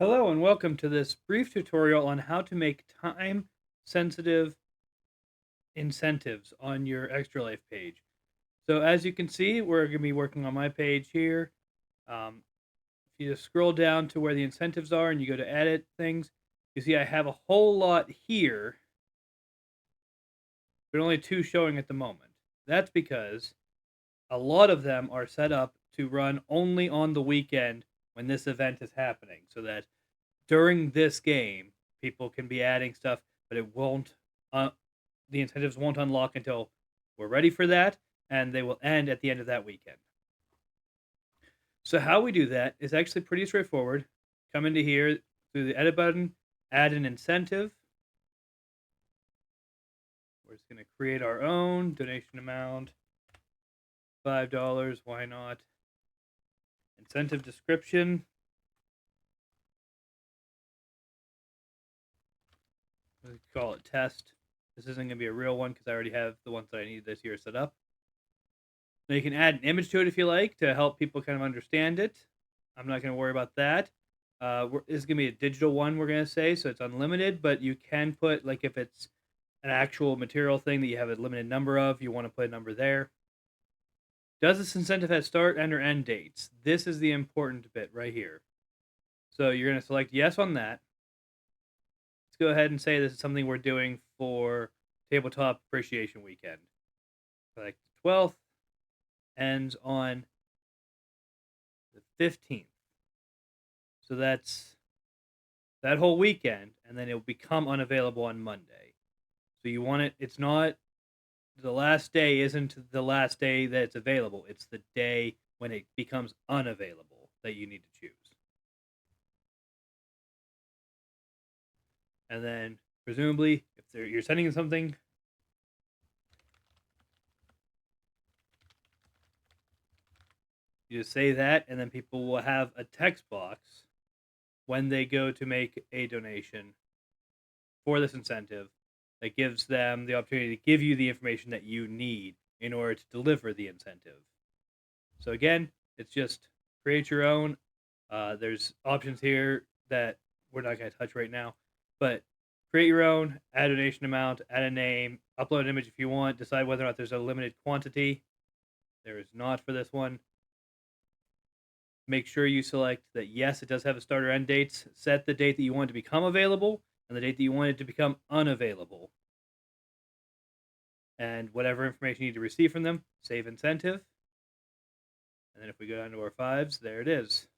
Hello and welcome to this brief tutorial on how to make time-sensitive incentives on your Extra Life page. So as you can see, we're going to be working on my page here. If you just scroll down to where the incentives are and you go to edit things, you see I have a whole lot here, but only two showing at the moment. That's because a lot of them are set up to run only on the weekend when this event is happening, so that during this game, people can be adding stuff, but it won't. Uh, the incentives won't unlock until we're ready for that, and they will end at the end of that weekend. So how we do that is actually pretty straightforward. Come into here through the edit button, add an incentive. We're just going to create our own donation amount, $5. Why not? Incentive description. Let's call it test. This isn't going to be a real one because I already have the ones that I need this year set up. Now you can add an image to it if you like to help people kind of understand it. I'm not going to worry about that. This is going to be a digital one, we're going to say, so it's unlimited, but you can put, like, if it's an actual material thing that you have a limited number of, you want to put a number there. Does this incentive have start and or end dates? This is the important bit right here. So you're going to select yes on that. Let's go ahead and say this is something we're doing for Tabletop Appreciation Weekend. Select the 12th, ends on the 15th. So that's that whole weekend, and then it will become unavailable on Monday. So you want it, it's not the last day, isn't the last day that it's available. It's the day when it becomes unavailable that you need to choose. And then presumably, if you're sending something, you just say that, and then people will have a text box when they go to make a donation for this incentive that gives them the opportunity to give you the information that you need in order to deliver the incentive. So again, it's just create your own. There's options here that we're not going to touch right now, but create your own, add a donation amount, add a name, upload an image if you want, decide whether or not there's a limited quantity. There is not for this one. Make sure you select that yes, it does have a start or end dates. Set the date that you want it to become available and the date that you want it to become unavailable. And whatever information you need to receive from them, save incentive. And then if we go down to our fives, there it is.